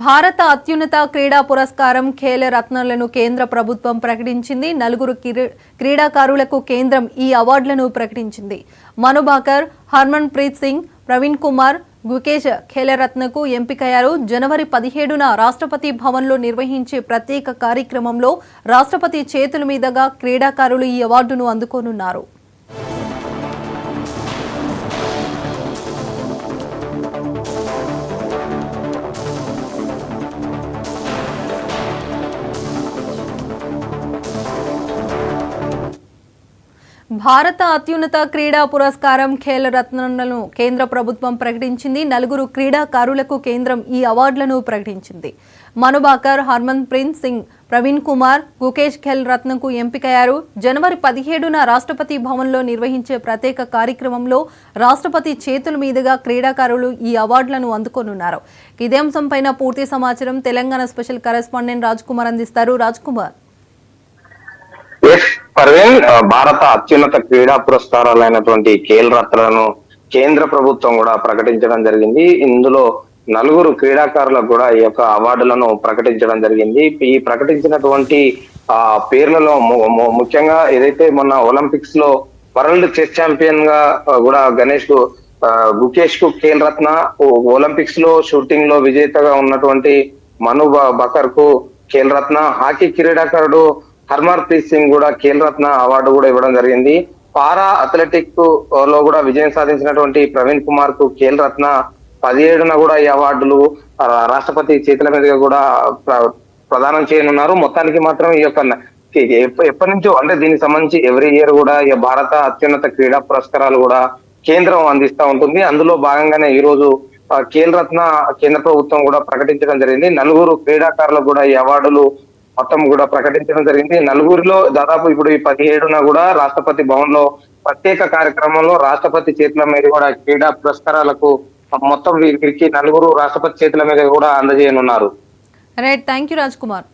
భారత అత్యున్నత క్రీడా పురస్కారం ఖేల్ రత్నాలను కేంద్ర ప్రభుత్వం ప్రకటించింది. నలుగురు క్రీడాకారులకు కేంద్రం ఈ అవార్డులను ప్రకటించింది. మను భాకర్, హర్మన్ ప్రీత్ సింగ్, ప్రవీణ్ కుమార్, గుకేష్ ఖేల్ రత్నకు ఎంపికయ్యారు. జనవరి 17న రాష్ట్రపతి భవన్లో నిర్వహించే ప్రత్యేక కార్యక్రమంలో రాష్ట్రపతి చేతుల మీదుగా క్రీడాకారులు ఈ అవార్డును అందుకోనున్నారు. భారత అత్యున్నత క్రీడా పురస్కారం ఖేల్ రత్నాలను కేంద్ర ప్రభుత్వం ప్రకటించింది. నలుగురు క్రీడాకారులకు కేంద్రం ఈ అవార్డులను ప్రకటించింది. మను భాకర్, హర్మన్ ప్రీత్ సింగ్, ప్రవీణ్ కుమార్, గుకేష్ ఖేల్ రత్నకు ఎంపికయ్యారు. జనవరి 17న రాష్ట్రపతి భవన్లో నిర్వహించే ప్రత్యేక కార్యక్రమంలో రాష్ట్రపతి చేతుల మీదుగా క్రీడాకారులు ఈ అవార్డులను అందుకోనున్నారు. ఇదే అంశంపైన పూర్తి సమాచారం తెలంగాణ స్పెషల్ కరెస్పాండెంట్ రాజ్ కుమార్ అందిస్తారు. రాజ్ కుమార్. పర్వీన్, భారత అత్యున్నత క్రీడా పురస్కారాలైనటువంటి ఖేల్ రత్నాలను కేంద్ర ప్రభుత్వం కూడా ప్రకటించడం జరిగింది. ఇందులో నలుగురు క్రీడాకారులకు కూడా ఈ యొక్క అవార్డులను ప్రకటించడం జరిగింది. ఈ ప్రకటించినటువంటి పేర్లలో ముఖ్యంగా ఏదైతే మొన్న ఒలింపిక్స్ లో వరల్డ్ చెస్ ఛాంపియన్ గా కూడా గుకేష్ కు ఖేల్ రత్న, ఒలింపిక్స్ లో షూటింగ్ లో విజేతగా ఉన్నటువంటి మను బకర్ కు ఖేల్ రత్న, హాకీ క్రీడాకారుడు హర్మన్ ప్రీత్ సింగ్ కూడా ఖేల్ రత్న అవార్డు కూడా ఇవ్వడం జరిగింది. పారా అథ్లెటిక్ లో కూడా విజయం సాధించినటువంటి ప్రవీణ్ కుమార్ కు ఖేల్ రత్న 17న కూడా ఈ అవార్డులు రాష్ట్రపతి చేతుల మీదుగా కూడా ప్రదానం చేయనున్నారు. మొత్తానికి మాత్రం ఈ యొక్క ఎప్పటి నుంచో అంటే దీనికి సంబంధించి ఎవ్రీ ఇయర్ కూడా ఈ భారత అత్యున్నత క్రీడా పురస్కారాలు కూడా కేంద్రం అందిస్తూ ఉంటుంది. అందులో భాగంగానే ఈ రోజు ఖేల్ రత్న కేంద్ర ప్రభుత్వం కూడా ప్రకటించడం జరిగింది. నలుగురు క్రీడాకారులకు కూడా ఈ అవార్డులు మొత్తం కూడా ప్రకటించడం జరిగింది. నలుగురిలో దాదాపు ఇప్పుడు ఈ 17న కూడా రాష్ట్రపతి భవన్ లో ప్రత్యేక కార్యక్రమంలో రాష్ట్రపతి చేతుల మీద కూడా క్రీడా పురస్కారాలకు మొత్తం వీరికి నలుగురు రాష్ట్రపతి చేతుల మీద కూడా అందజేయనున్నారు. Right, thank you Raj Kumar.